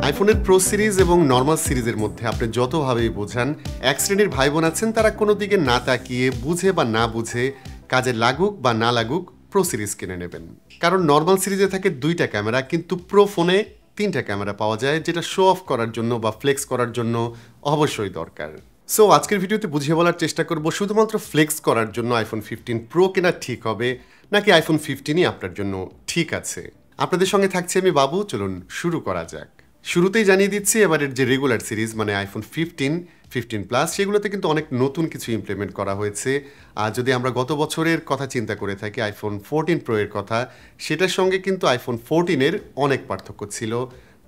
আইফোনের pro series এবং normal সিরিজের মধ্যে আপনি যতভাবেই বোঝান, এক শ্রেণীর ভাই বোন আছেন তারা কোনো দিকে না তাকিয়ে বুঝে বা না বুঝে কাজে লাগুক বা না লাগুক প্রো সিরিজ কিনে নেবেন। কারণ নর্মাল সিরিজে থাকে 2টা ক্যামেরা, কিন্তু প্রো ফোনে 3টা ক্যামেরা পাওয়া যায়, যেটা শো অফ করার জন্য বা ফ্লেক্স করার জন্য অবশ্যই দরকার। সো আজকের ভিডিওতে বুঝিয়ে বলার চেষ্টা করব শুধুমাত্র ফ্লেক্স করার জন্য আইফোন 15 প্রো কেনা ঠিক হবে নাকি আইফোন 15ই আপনার জন্য ঠিক আছে। আপনাদের সঙ্গে থাকছি আমি বাবু, চলুন শুরু করা যাক। শুরুতেই জানিয়ে দিচ্ছি এবারের যে রেগুলার সিরিজ মানে আইফোন 15 প্লাস, সেগুলোতে কিন্তু অনেক নতুন কিছু ইমপ্লিমেন্ট করা হয়েছে। আর যদি আমরা গত বছরের কথা চিন্তা করে থাকি, আইফোন 14 প্রো এর কথা, সেটার সঙ্গে কিন্তু আইফোন 14-এর অনেক পার্থক্য ছিল,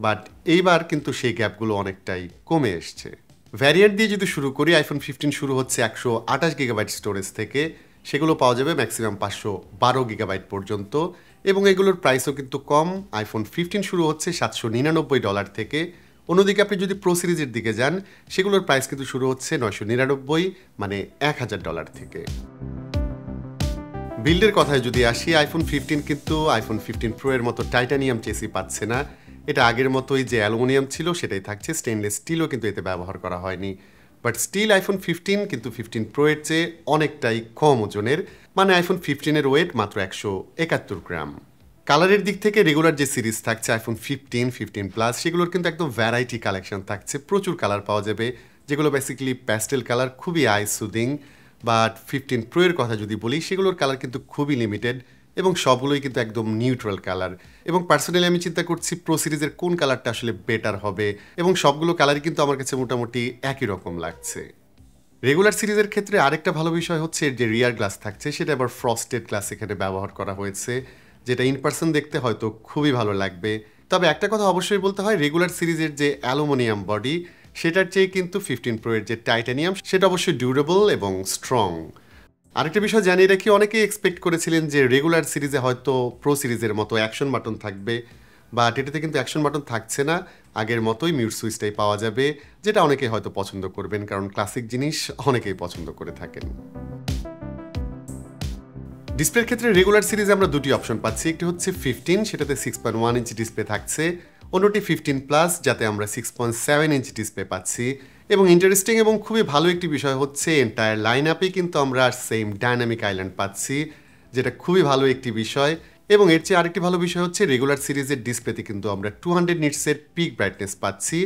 বাট এইবার কিন্তু সেই গ্যাপগুলো অনেকটাই কমে এসছে। ভ্যারিয়েন্ট দিয়ে যদি শুরু করি, আইফোন 15 শুরু হচ্ছে 128 গিগাবাইট স্টোরেজ থেকে, সেগুলো পাওয়া যাবে ম্যাক্সিমাম 512 গিগাবাইট পর্যন্ত, এবং এগুলোর প্রাইসও কিন্তু কম। আইফোন 15 শুরু হচ্ছে $799 থেকে। অন্যদিকে আপনি যদি প্রো সিরিজের দিকে যান, সেগুলোর প্রাইস কিন্তু শুরু হচ্ছে $999 মানে $1000 থেকে। বিল্ডের কথায় যদি আসি, আইফোন 15 কিন্তু আইফোন 15 প্রো এর মতো টাইটানিয়াম চেসি পাচ্ছে না। এটা আগের মতোই যে অ্যালুমিনিয়াম ছিল সেটাই থাকছে, স্টেনলেস স্টিলও কিন্তু এতে ব্যবহার করা হয়নি। বাট স্টিল আইফোন 15 কিন্তু 15 প্রো এর চেয়ে অনেকটাই কম ওজনের, মানে আইফোন 15-এর ওয়েট মাত্র 171 গ্রাম। কালারের দিক থেকে রেগুলার যে সিরিজ থাকছে আইফোন 15 প্লাস, সেগুলোর কিন্তু একদম ভ্যারাইটি কালেকশন থাকছে, প্রচুর কালার পাওয়া যাবে, যেগুলো বেসিক্যালি প্যাস্টেল কালার, খুবই আই সুদিং। বাট 15 প্রো এর কথা যদি বলি, সেগুলোর কালার কিন্তু খুবই লিমিটেড এবং সবগুলোই কিন্তু একদম নিউট্রাল কালার। এবং পার্সোনালি আমি চিন্তা করছি প্রো সিরিজের কোন কালারটা আসলে বেটার হবে, এবং সবগুলো কালারই কিন্তু আমার কাছে মোটামুটি একই রকম লাগছে। রেগুলার সিরিজের ক্ষেত্রে আরেকটা ভালো বিষয় হচ্ছে যে রিয়ার গ্লাস থাকছে, সেটা আবার ফ্রস্টেড গ্লাস এখানে ব্যবহার করা হয়েছে, যেটা ইন পার্সন দেখতে হয়তো খুবই ভালো লাগবে। তবে একটা কথা অবশ্যই বলতে হয়, রেগুলার সিরিজের যে অ্যালুমিনিয়াম বডি, সেটার চেয়ে কিন্তু 15 প্রো এর যে টাইটানিয়াম, সেটা অবশ্যই ডিউরেবল এবং স্ট্রং। আরেকটা বিষয় জানিয়ে রাখি, অনেকেই এক্সপেক্ট করেছিলেন যে রেগুলার সিরিজে হয়তো প্রো সিরিজের মতো অ্যাকশন বাটন থাকবে, বাট এটাতে কিন্তু অ্যাকশন বাটন থাকছে না, আগের মতোই মিউট সুইচটাই পাওয়া যাবে, যেটা অনেকেই হয়তো পছন্দ করবেন, কারণ ক্লাসিক জিনিস অনেকেই পছন্দ করে থাকেন। ডিসপ্লের ক্ষেত্রে রেগুলার সিরিজে আমরা দুটি অপশন পাচ্ছি, একটি হচ্ছে 15, সেটাতে 6.1 ইঞ্চি ডিসপ্লে থাকছে, অন্যটি 15 প্লাস, যাতে আমরা 6.7 ইঞ্চি ডিসপ্লে পাচ্ছি। এবং ইন্টারেস্টিং এবং খুবই ভালো একটি বিষয় হচ্ছে এন্টায়ার লাইন আপে কিন্তু আমরা সেম ডাইনামিক আইল্যান্ড পাচ্ছি, যেটা খুবই ভালো একটি বিষয়। এবং এর চেয়ে আরেকটি ভালো বিষয় হচ্ছে রেগুলার সিরিজের ডিসপ্লেতে কিন্তু আমরা 200 নিটসের পিক ব্রাইটনেস পাচ্ছি,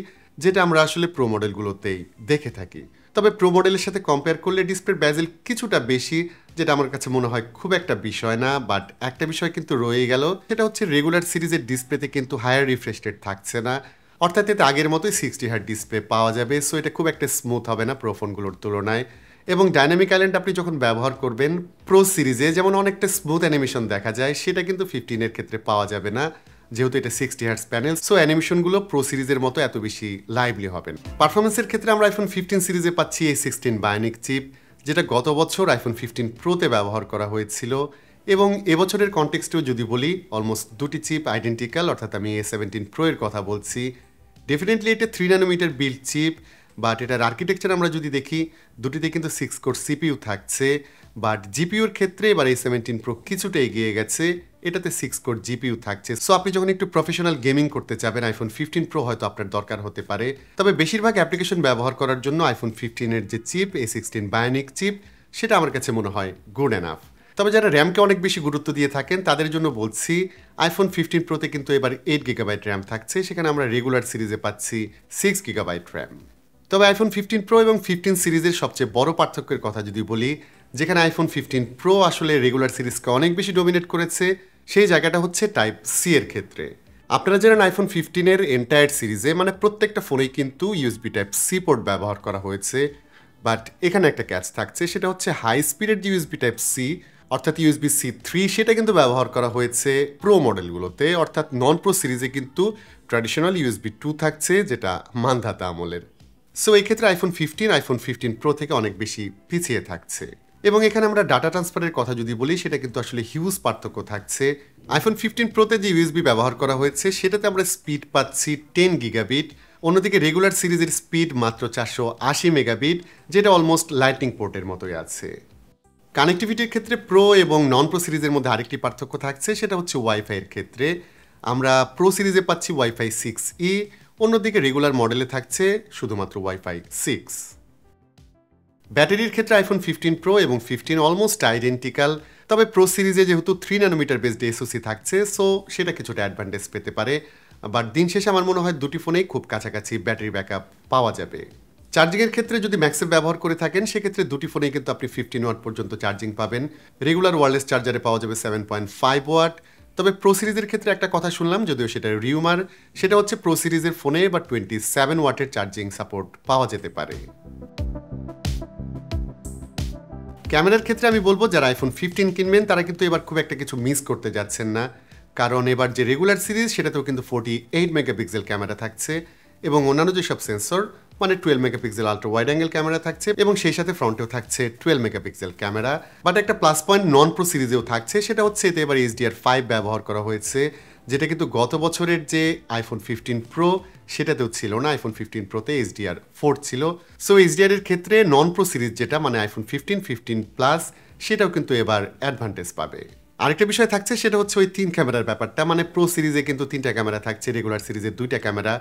যেটা আমরা আসলে প্রো মডেলগুলোতেই দেখে থাকি। তবে প্রো মডেলের সাথে কম্পেয়ার করলে ডিসপ্লের ব্যাজেল কিছুটা বেশি, যেটা আমার কাছে মনে হয় খুব একটা বিষয় না। বাট একটা বিষয় কিন্তু রয়ে গেল, সেটা হচ্ছে রেগুলার সিরিজের ডিসপ্লেতে কিন্তু হায়ার রিফ্রেশ রেট থাকছে না, অর্থাৎ এতে আগের মতোই 60 হার্জ ডিসপ্লে পাওয়া যাবে। সো এটা খুব একটা স্মুথ হবে না প্রো ফোনগুলোর তুলনায়। এবং ডাইনামিক আইল্যান্ড আপনি যখন ব্যবহার করবেন প্রো সিরিজে, যেমন অনেকটা স্মুথ অ্যানিমেশন দেখা যায়, সেটা কিন্তু 15-এর ক্ষেত্রে পাওয়া যাবে না, যেহেতু এটা 60 হার্জ প্যানেল। সো অ্যানিমেশনগুলো প্রো সিরিজের মতো এত বেশি লাইভলি হবে না। পারফরমেন্সের ক্ষেত্রে আমরা আইফোন 15 সিরিজে পাচ্ছি A16 বায়োনিক চিপ, যেটা গত বছর আইফোন 15 প্রোতে ব্যবহার করা হয়েছিল। এবং এবছরের কনটেক্সটেও যদি বলি, অলমোস্ট দুটি চিপ আইডেন্টিক্যাল, অর্থাৎ আমি A17 প্রো এর কথা বলছি। ডেফিনেটলি এটা 3 ন্যানোমিটার বিল্ড চিপ, বাট এটার আর্কিটেকচার আমরা যদি দেখি, দুটিতে কিন্তু 6 কোর সিপিইউ থাকছে। বাট জিপিইউর ক্ষেত্রে এবার A17 প্রো কিছুটা এগিয়ে গেছে, এটাতে 6 কোর জিপিইউ থাকছে। সো আপনি যখন একটু প্রফেশনাল গেমিং করতে চাবেন, আইফোন 15 প্রো হয়তো আপনার দরকার হতে পারে। তবে বেশিরভাগ অ্যাপ্লিকেশন ব্যবহার করার জন্য আইফোন 15-এর যে চিপ A16 বায়োনিক চিপ, সেটা আমার কাছে মনে হয় গুড এনাফ। তবে যারা র্যামকে অনেক বেশি গুরুত্ব দিয়ে থাকেন, তাদের জন্য বলছি আইফোন 15 প্রোতে কিন্তু এবার 8 গিগাবাইট র্যাম থাকছে, সেখানে আমরা রেগুলার সিরিজে পাচ্ছি 6 গিগাবাইট র্যাম। তবে আইফোন 15 প্রো এবং 15 সিরিজের সবচেয়ে বড় পার্থক্যের কথা যদি বলি, যেখানে আইফোন 15 প্রো আসলে রেগুলার সিরিজকে অনেক বেশি ডমিনেট করেছে, সেই জায়গাটা হচ্ছে টাইপ সি এর ক্ষেত্রে। আপনারা জানেন আইফোন 15-এর এন্টায়ার সিরিজে মানে প্রত্যেকটা ফোনেই কিন্তু ইউএসবি টাইপ সি পোর্ট ব্যবহার করা হয়েছে। বাট এখানে একটা ক্যাচ থাকছে, সেটা হচ্ছে হাই স্পিডের যে ইউএসবি টাইপ সি, অর্থাৎ ইউএসবি C3, সেটা কিন্তু ব্যবহার করা হয়েছে প্রো মডেলগুলোতে, অর্থাৎ নন প্রো সিরিজে কিন্তু ট্র্যাডিশনাল ইউএসবি 2 থাকছে, যেটা মানধাতা আমলের। সো এই ক্ষেত্রে আইফোন 15 প্রো থেকে অনেক বেশি পিছিয়ে থাকছে। এবং এখানে আমরা ডাটা ট্রান্সফারের কথা যদি বলি, সেটা কিন্তু আসলে হিউজ পার্থক্য থাকছে। আইফোন 15 প্রোতে যে ইউএসবি ব্যবহার করা হয়েছে, সেটাতে আমরা স্পিড পাচ্ছি 10 গিগাবিট, অন্যদিকে রেগুলার সিরিজের স্পিড মাত্র 480 মেগাবিট, যেটা অলমোস্ট লাইটনিং পোর্টের মতোই আছে। কানেক্টিভিটির ক্ষেত্রে প্রো এবং নন প্রো সিরিজের মধ্যে আরেকটি পার্থক্য থাকছে, সেটা হচ্ছে ওয়াইফাইয়ের ক্ষেত্রে। আমরা প্রো সিরিজে পাচ্ছি ওয়াইফাই 6E, অন্যদিকে রেগুলার মডেলে থাকছে শুধুমাত্র ওয়াইফাই 6। ব্যাটারির ক্ষেত্রে আইফোন 15 প্রো এবং 15 অলমোস্ট আইডেন্টিক্যাল, তবে প্রো সিরিজে যেহেতু 3 ন্যানোমিটার বেসড এসওসি থাকছে, সো সেটা কিছুটা অ্যাডভান্টেজ পেতে পারে। বাট দিন শেষে আমার মনে হয় দুটি ফোনেই খুব কাছাকাছি ব্যাটারি ব্যাকআপ পাওয়া যাবে। চার্জিংয়ের ক্ষেত্রে যদি ম্যাক্সের ব্যবহার করে থাকেন সেক্ষেত্রে দুটি ফোনেই কিন্তু আপনি 15 ওয়াট পর্যন্ত চার্জিং পাবেন। রেগুলার ওয়্যারলেস চার্জারে পাওয়া যাবে 7.5 ওয়াট। তবে প্রো সিরিজের ক্ষেত্রে একটা কথা শুনলাম, যদিও সেটা রিউমার, সেটা হচ্ছে প্রো সিরিজের ফোনে বা 27 ওয়াটের চার্জিং সাপোর্ট পাওয়া যেতে পারে। ক্যামেরার ক্ষেত্রে আমি বলবো যারা আইফোন 15 কিনবেন তারা কিন্তু এবার খুব একটা কিছু মিস করতে যাচ্ছেন না, কারণ এবার যে রেগুলার সিরিজ সেটাতেও কিন্তু 48 মেগাপিক্সেল ক্যামেরা থাকছে এবং অন্যান্য যেসব সেন্সর মানে 12 megapixel ultra wide angle camera থাকছে এবং সেই সাথে ফ্রন্টেও থাকছে 12 মেগাপিক্সেল ক্যামেরা। বাট একটা প্লাস পয়েন্ট নন প্রো সিরিজেও থাকছে, সেটা হচ্ছে এতে এবার HDR5 ব্যবহার করা হয়েছে, যেটা কিন্তু গত বছরের যে আইফোন 15 প্রো সেটাতেও ছিল না। আইফোন 15 প্রোতে HDR4 ছিল। সো HDR এর ক্ষেত্রে নন প্রো সিরিজ যেটা মানে আইফোন 15, 15 প্লাস সেটাও কিন্তু এবার অ্যাডভান্টেজ পাবে। আরেকটা বিষয় থাকছে সেটা হচ্ছে ওই 3 ক্যামেরার ব্যাপারটা, মানে প্রো সিরিজে কিন্তু 3টা ক্যামেরা থাকছে, রেগুলার সিরিজে 2টা ক্যামেরা।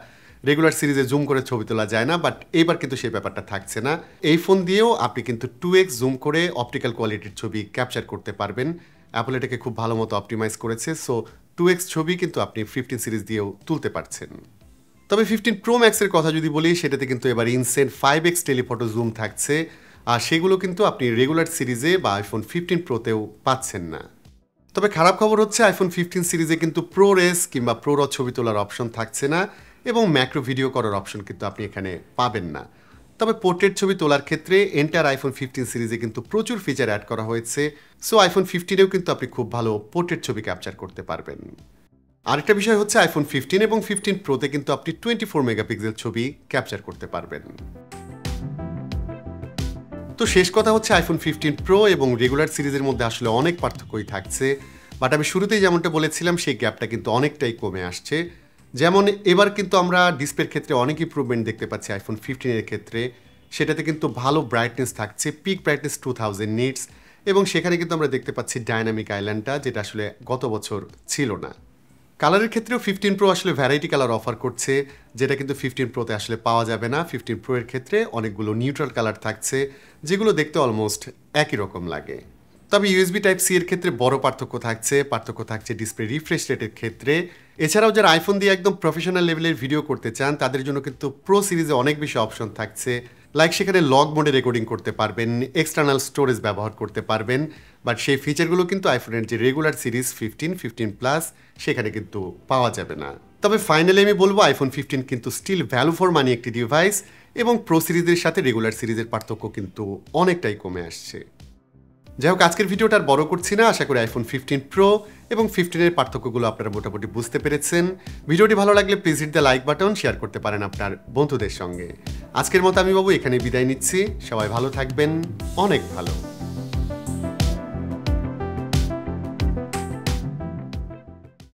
রেগুলার সিরিজে জুম করে ছবি তোলা যায় না, বাট এইবার কিন্তু সেই ব্যাপারটা থাকছে না। এই ফোন দিয়েও আপনি কিন্তু 2x জুম করে অপটিক্যাল কোয়ালিটির ছবি ক্যাপচার করতে পারবেন। অ্যাপল এটাকে খুব ভালো মতো অপটিমাইজ করেছে, সো 2x ছবি কিন্তু আপনি 15 সিরিজ দিয়েও তুলতে পারছেন। তবে 15 প্রো ম্যাক্সের কথা যদি বলি সেটাতে কিন্তু এবার ইনসেন 5x টেলিফটো জুম থাকছে, আর সেগুলো কিন্তু আপনি রেগুলার সিরিজে বা আইফোন 15 প্রোতেও পাচ্ছেন না। তবে খারাপ খবর হচ্ছে আইফোন 15 সিরিজে কিন্তু প্রো রেস কিংবা প্রো র ছবি তোলার অপশন থাকছে না এবং ম্যাক্রো ভিডিও করার অপশন কিন্তু আপনি এখানে পাবেন না। তবে পোর্ট্রেট ছবি তোলার ক্ষেত্রে এন্টার আইফোন 15 সিরিজে কিন্তু প্রচুর ফিচার অ্যাড করা হয়েছে, সো আইফোন 15এও কিন্তু আপনি খুব ভালো পোর্ট্রেট ছবি ক্যাপচার করতে পারবেন। আরেকটা বিষয় হচ্ছে আইফোন 15 এবং 15 প্রোতে কিন্তু আপনি 24 মেগাপিক্সেল ছবি ক্যাপচার করতে পারবেন। তো শেষ কথা হচ্ছে আইফোন 15 প্রো এবং রেগুলার সিরিজের মধ্যে আসলে অনেক পার্থক্যই থাকছে, বাট আমি শুরুতেই যেমনটা বলেছিলাম সেই গ্যাপটা কিন্তু অনেকটাই কমে আসছে। যেমন এবার কিন্তু আমরা ডিসপ্লের ক্ষেত্রে অনেক ইমপ্রুভমেন্ট দেখতে পাচ্ছি আইফোন 15 এর ক্ষেত্রে। সেটাতে কিন্তু ভালো ব্রাইটনেস থাকছে, পিক ব্রাইটনেস 2000 নিটস, এবং সেখানে কিন্তু আমরা দেখতে পাচ্ছি ডাইনামিক আইল্যান্ডটা, যেটা আসলে গত বছর ছিল না। কালারের ক্ষেত্রেও 15 প্রো আসলে ভ্যারাইটি কালার অফার করছে, যেটা কিন্তু 15 প্রোতে আসলে পাওয়া যাবে না। 15 প্রো এর ক্ষেত্রে অনেকগুলো নিউট্রাল কালার থাকছে, যেগুলো দেখতে অলমোস্ট একই রকম লাগে। তবে ইউএসবি টাইপ সি এর ক্ষেত্রে বড় পার্থক্য থাকছে ডিসপ্লে রিফ্রেশ রেটের ক্ষেত্রে। এছাড়াও যারা আইফোন দিয়ে একদম প্রফেশনাল লেভেলের ভিডিও করতে চান তাদের জন্য কিন্তু প্রো সিরিজে অনেক বেশি অপশন থাকছে, লাইক সেখানে লগ মোডে রেকর্ডিং করতে পারবেন, এক্সটার্নাল স্টোরেজ ব্যবহার করতে পারবেন, বাট সেই ফিচারগুলো কিন্তু আইফোনের যে রেগুলার সিরিজ 15, 15 প্লাস সেখানে কিন্তু পাওয়া যাবে না। তবে ফাইনালি আমি বলবো আইফোন 15 কিন্তু স্টিল ভ্যালু ফর মানি একটি ডিভাইস, এবং প্রো সিরিজের সাথে রেগুলার সিরিজের পার্থক্য কিন্তু অনেকটাই কমে আসছে। যাই হোক, আজকের ভিডিওটা আর বড় করছি না। আশা করি আইফোন 15 প্রো এবং 15 এর পার্থক্যগুলো আপনারা মোটামুটি বুঝতে পেরেছেন। ভিডিওটি ভালো লাগলে please hit the like button, share করতে পারেন আপনার বন্ধুদের সঙ্গে। আজকের মতো আমি বাবু এখানে বিদায় নিচ্ছি। সবাই ভালো থাকবেন, অনেক ভালো।